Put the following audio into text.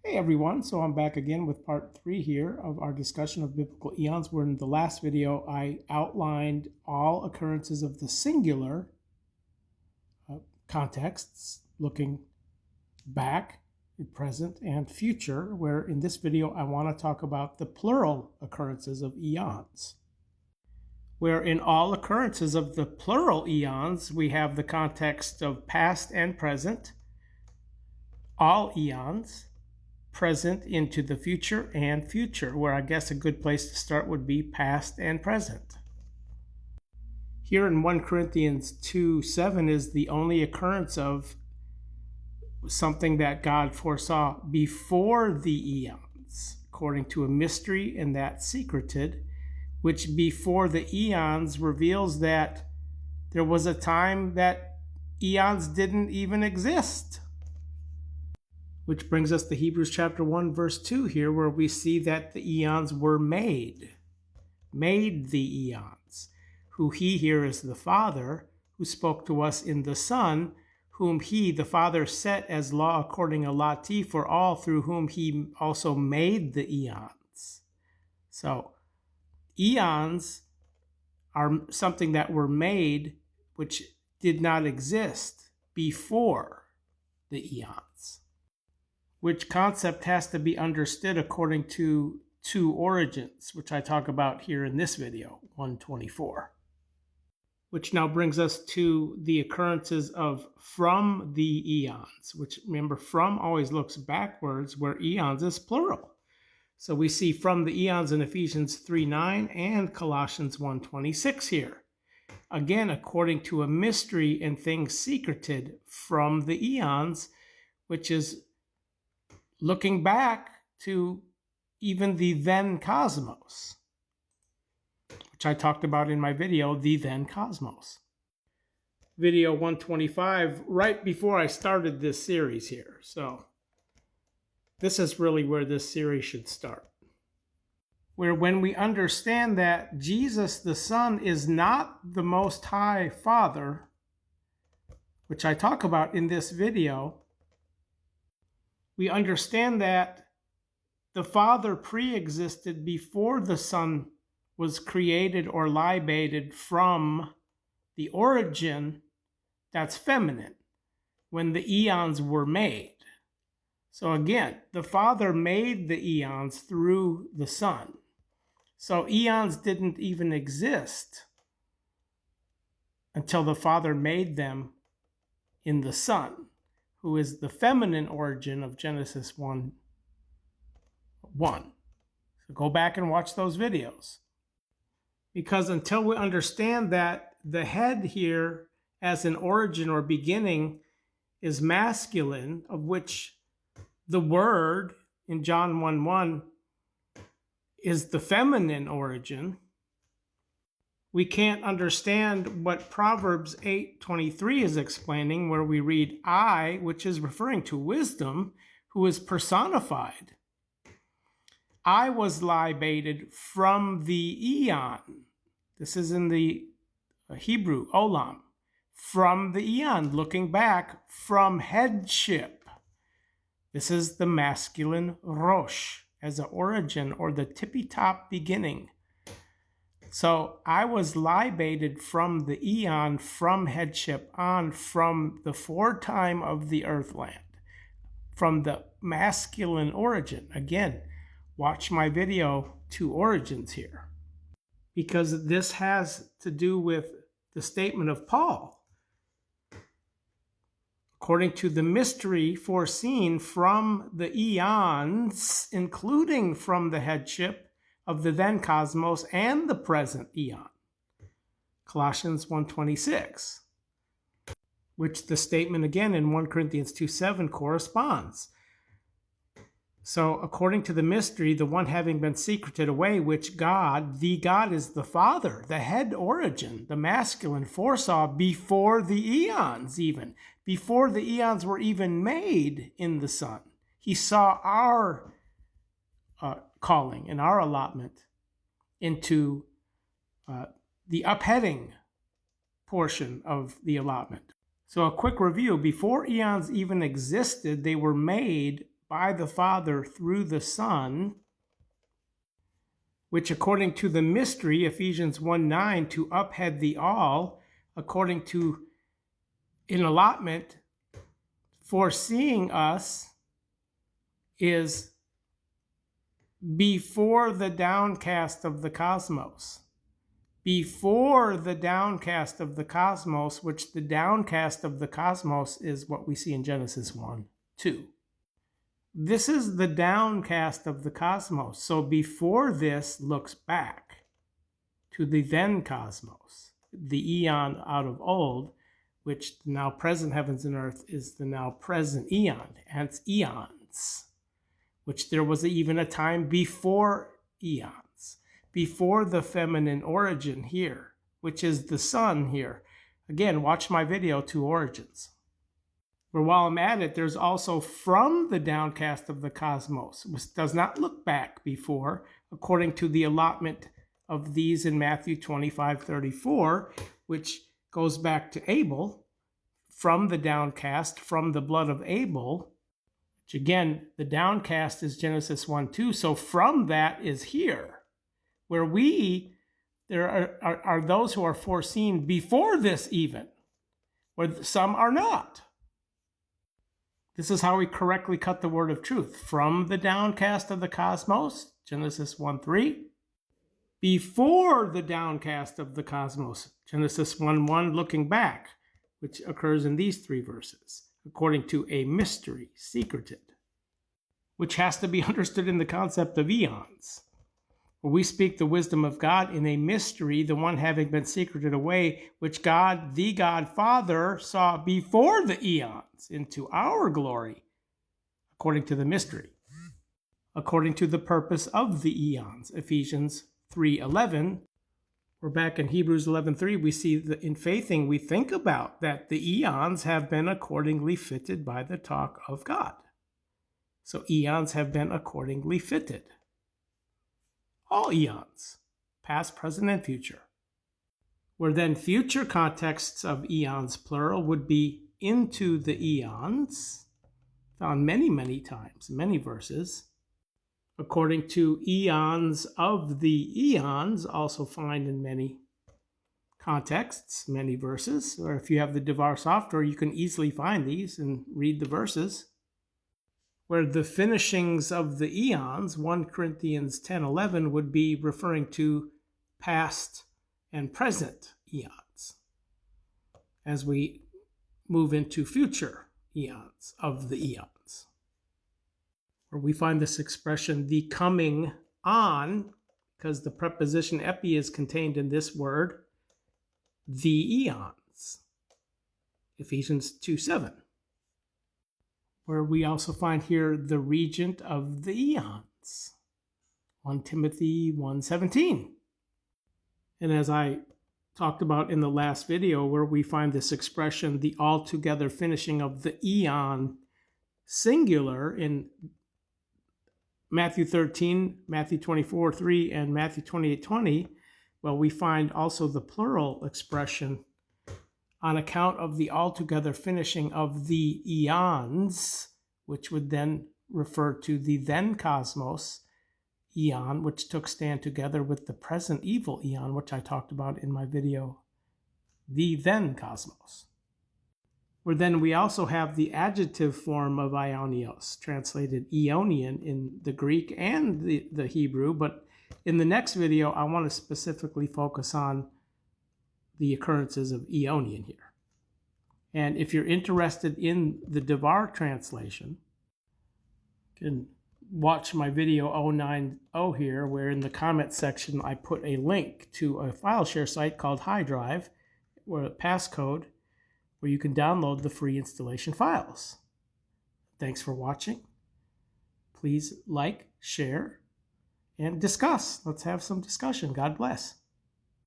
Hey everyone, so I'm back again with part 3 here of our discussion of biblical eons, where in the last video I outlined all occurrences of the singular contexts, looking back, present, and future, where in this video I want to talk about the plural occurrences of eons. Where in all occurrences of the plural eons, we have the context of past and present, all eons, present into the future, and future, where I guess a good place to start would be past and present. Here in 1 Corinthians 2:7 is the only occurrence of something that God foresaw before the eons, according to a mystery and that secreted, which before the eons reveals that there was a time that eons didn't even exist. Which brings us to Hebrews chapter 1, verse 2 here, where we see that the eons were made the eons, who he here is the Father, who spoke to us in the Son, whom he, the Father, set as law according to Lati for all, through whom he also made the eons. So, eons are something that were made which did not exist before the eons. Which concept has to be understood according to two origins, which I talk about here in this video, 124. Which now brings us to the occurrences of from the eons, which remember, from always looks backwards, where eons is plural. So we see from the eons in Ephesians 3:9 and Colossians 1:26 here. Again, according to a mystery and things secreted from the eons, which is looking back to even the then cosmos, which I talked about in my video, The Then Cosmos. Video 125, right before I started this series here. So this is really where this series should start. Where when we understand that Jesus the Son is not the Most High Father, which I talk about in this video, we understand that the Father pre-existed before the Son was created or libated from the origin that's feminine, when the eons were made. So again, the Father made the eons through the Son. So eons didn't even exist until the Father made them in the Son, who is the feminine origin of Genesis 1:1. So go back and watch those videos. Because until we understand that the head here as an origin or beginning is masculine, of which the word in John 1:1 is the feminine origin, we can't understand what Proverbs 8:23 is explaining, where we read I, which is referring to wisdom, who is personified. I was libated from the eon. This is in the Hebrew, olam. From the eon, looking back, from headship. This is the masculine rosh, as an origin or the tippy-top beginning. So I was libated from the eon, from headship on, from the foretime of the earthland, from the masculine origin. Again, watch my video, Two Origins here, because this has to do with the statement of Paul. According to the mystery foreseen from the eons, including from the headship of the then cosmos and the present eon. Colossians 1:26, which the statement again in 1 Corinthians 2:7 corresponds. So according to the mystery, the one having been secreted away, which God, the God is the Father, the head origin, the masculine, foresaw before the eons even, before the eons were even made in the Son. He saw our calling and our allotment into the upheading portion of the allotment. So a quick review. Before eons even existed, they were made by the Father through the Son, which according to the mystery, Ephesians 1:9, to uphead the all, according to an allotment, foreseeing us, is before the downcast of the cosmos. Before the downcast of the cosmos, which the downcast of the cosmos is what we see in Genesis 1:2. This is the downcast of the cosmos. So before this looks back to the then cosmos, the eon out of old, which the now present heavens and earth is the now present eon, hence eons, which there was even a time before eons, before the feminine origin here, which is the sun here. Again, watch my video, Two Origins. Where while I'm at it, there's also from the downcast of the cosmos, which does not look back before, according to the allotment of these in Matthew 25:34, which goes back to Abel, from the downcast, from the blood of Abel, which again, the downcast is Genesis 1:2. So from that is here, where there are those who are foreseen before this even, where some are not. This is how we correctly cut the word of truth. From the downcast of the cosmos, Genesis 1:3. Before the downcast of the cosmos, Genesis 1:1, looking back, which occurs in these three verses, according to a mystery, secreted, which has to be understood in the concept of eons. Where we speak the wisdom of God in a mystery, the one having been secreted away, which God, the God Father, saw before the eons into our glory, according to the mystery, according to the purpose of the eons, Ephesians 3:11. We're back in Hebrews 11:3. We see that in faithing, we think about that the eons have been accordingly fitted by the talk of God. So eons have been accordingly fitted. All eons, past, present, and future. Where then future contexts of eons, plural, would be into the eons, found many, many times, many verses. According to eons of the eons, also find in many contexts, many verses. Or if you have the Devar software, you can easily find these and read the verses. Where the finishings of the eons, 1 Corinthians 10:11, would be referring to past and present eons, as we move into future eons of the eons. Where we find this expression, the coming on, because the preposition epi is contained in this word, the eons, Ephesians 2:7. Where we also find here the regent of the eons, 1 Timothy 1:17. And as I talked about in the last video, where we find this expression, the altogether finishing of the eon, singular, in Matthew 13, Matthew 24:3, and Matthew 28:20, well, we find also the plural expression on account of the altogether finishing of the eons, which would then refer to the then cosmos eon, which took stand together with the present evil eon, which I talked about in my video, the then cosmos. Where then we also have the adjective form of aionios, translated Eonian in the Greek and the Hebrew, but in the next video, I want to specifically focus on the occurrences of Eonian here. And if you're interested in the Devar translation, you can watch my video 090 here, where in the comment section I put a link to a file share site called HiDrive, where a passcode, where you can download the free installation files. Thanks for watching. Please like, share, and discuss. Let's have some discussion. God bless.